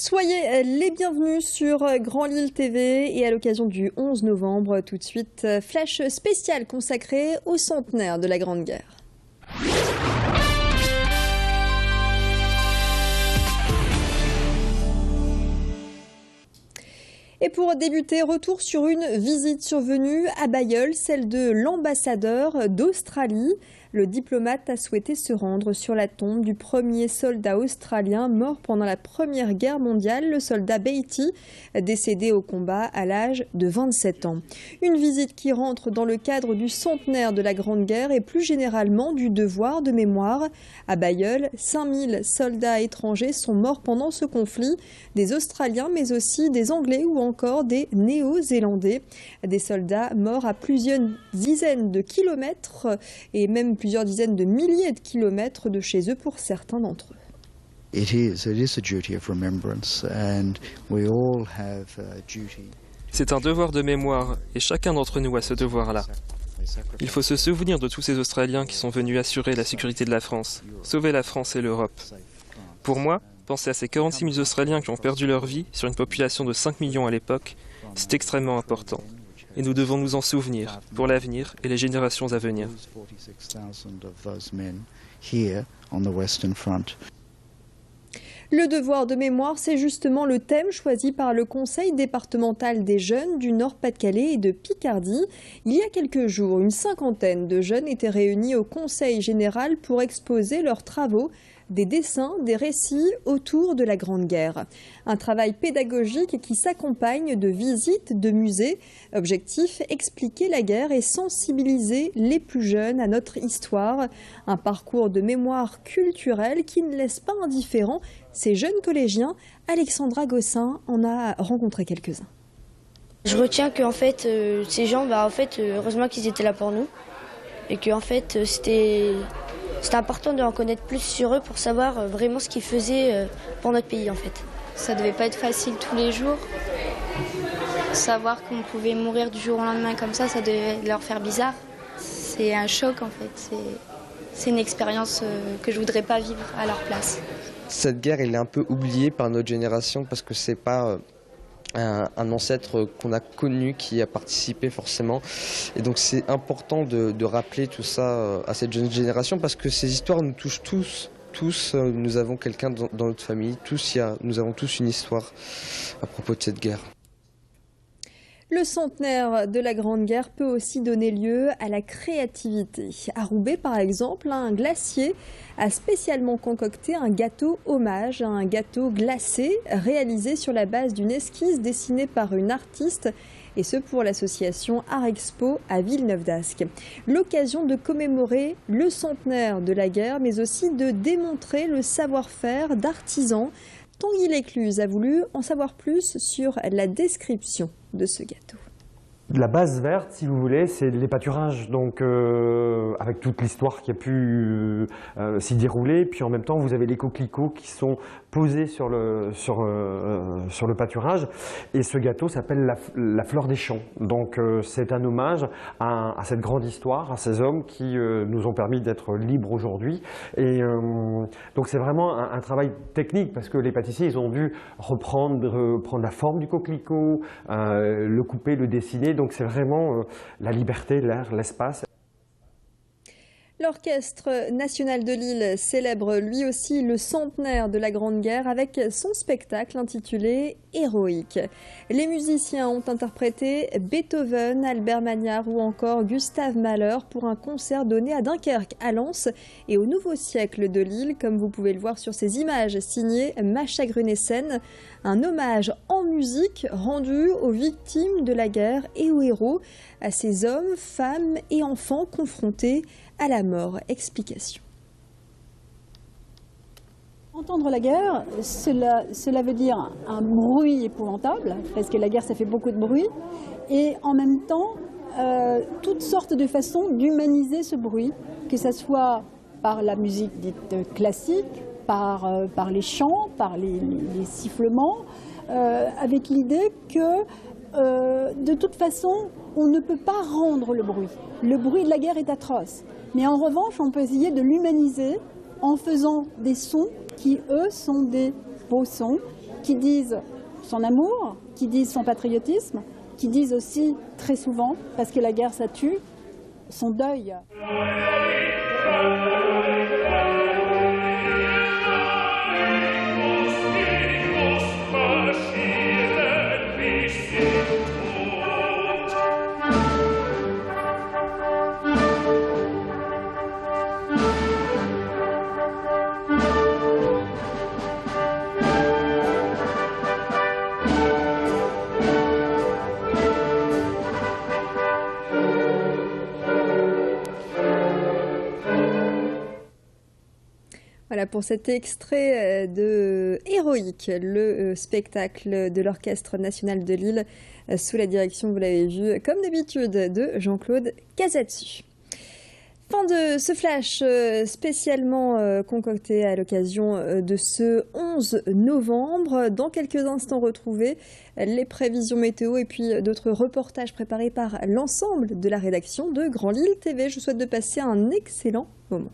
Soyez les bienvenus sur Grand Lille TV et à l'occasion du 11 novembre, tout de suite, flash spécial consacré au centenaire de la Grande Guerre. Et pour débuter, retour sur une visite survenue à Bailleul, celle de l'ambassadeur d'Australie. Le diplomate a souhaité se rendre sur la tombe du premier soldat australien mort pendant la Première Guerre mondiale, le soldat Beatty, décédé au combat à l'âge de 27 ans. Une visite qui rentre dans le cadre du centenaire de la Grande Guerre et plus généralement du devoir de mémoire. À Bailleul, 5000 soldats étrangers sont morts pendant ce conflit, des Australiens mais aussi des Anglais ou encore des Néo-Zélandais. Des soldats morts à plusieurs dizaines de kilomètres et même plusieurs dizaines de milliers de kilomètres de chez eux pour certains d'entre eux. C'est un devoir de mémoire et chacun d'entre nous a ce devoir-là. Il faut se souvenir de tous ces Australiens qui sont venus assurer la sécurité de la France, sauver la France et l'Europe. Pour moi, penser à ces 46 000 Australiens qui ont perdu leur vie sur une population de 5 millions à l'époque, c'est extrêmement important. Et nous devons nous en souvenir pour l'avenir et les générations à venir. Le devoir de mémoire, c'est justement le thème choisi par le Conseil départemental des jeunes du Nord-Pas-de-Calais et de Picardie. Il y a quelques jours, une cinquantaine de jeunes étaient réunis au Conseil général pour exposer leurs travaux, des dessins, des récits autour de la Grande Guerre. Un travail pédagogique qui s'accompagne de visites de musées. Objectif, expliquer la guerre et sensibiliser les plus jeunes à notre histoire. Un parcours de mémoire culturelle qui ne laisse pas indifférents ces jeunes collégiens. Alexandra Gossin en a rencontré quelques-uns. Je retiens que ces gens, heureusement qu'ils étaient là pour nous. Et que c'était important de en connaître plus sur eux pour savoir vraiment ce qu'ils faisaient pour notre pays Ça devait pas être facile tous les jours. Savoir qu'on pouvait mourir du jour au lendemain comme ça devait leur faire bizarre. C'est un choc C'est une expérience que je voudrais pas vivre à leur place. Cette guerre, elle est un peu oubliée par notre génération parce que c'est pas un ancêtre qu'on a connu qui a participé forcément. Et donc c'est important de rappeler tout ça à cette jeune génération parce que ces histoires nous touchent tous. Tous, nous avons quelqu'un dans notre famille, nous avons tous une histoire à propos de cette guerre. Le centenaire de la Grande Guerre peut aussi donner lieu à la créativité. À Roubaix, par exemple, un glacier a spécialement concocté un gâteau hommage, un gâteau glacé réalisé sur la base d'une esquisse dessinée par une artiste, et ce pour l'association Art Expo à Villeneuve-d'Ascq. L'occasion de commémorer le centenaire de la guerre, mais aussi de démontrer le savoir-faire d'artisans. Tanguy Lécluse a voulu en savoir plus sur la description de ce gâteau. La base verte, si vous voulez, c'est les pâturages, donc avec toute l'histoire qui a pu s'y dérouler. Puis en même temps, vous avez les coquelicots qui sont posés sur le pâturage. Et ce gâteau s'appelle la fleur des champs. Donc c'est un hommage à cette grande histoire, à ces hommes qui nous ont permis d'être libres aujourd'hui. Et donc c'est vraiment un travail technique parce que les pâtissiers, ils ont dû prendre la forme du coquelicot, le couper, le dessiner. Donc c'est vraiment la liberté, l'air, l'espace. L'Orchestre national de Lille célèbre lui aussi le centenaire de la Grande Guerre avec son spectacle intitulé Héroïque. Les musiciens ont interprété Beethoven, Albert Magnard ou encore Gustave Mahler pour un concert donné à Dunkerque, à Lens et au Nouveau Siècle de Lille, comme vous pouvez le voir sur ces images signées Macha Grunessen. Un hommage en musique rendu aux victimes de la guerre et aux héros, à ces hommes, femmes et enfants confrontés à la mort. Explication. Entendre la guerre, cela veut dire un bruit épouvantable, parce que la guerre ça fait beaucoup de bruit, et en même temps toutes sortes de façons d'humaniser ce bruit, que ce soit par la musique dite classique, par les chants, par les sifflements, avec l'idée que de toute façon on ne peut pas rendre le bruit. Le bruit de la guerre est atroce, mais en revanche on peut essayer de l'humaniser en faisant des sons qui eux sont des beaux sons qui disent son amour, qui disent son patriotisme, qui disent aussi très souvent, parce que la guerre ça tue, son deuil. Voilà pour cet extrait de Héroïque, le spectacle de l'Orchestre national de Lille sous la direction, vous l'avez vu, comme d'habitude, de Jean-Claude Casatsu. Fin de ce flash spécialement concocté à l'occasion de ce 11 novembre. Dans quelques instants, retrouvez les prévisions météo et puis d'autres reportages préparés par l'ensemble de la rédaction de Grand Lille TV. Je vous souhaite de passer un excellent moment.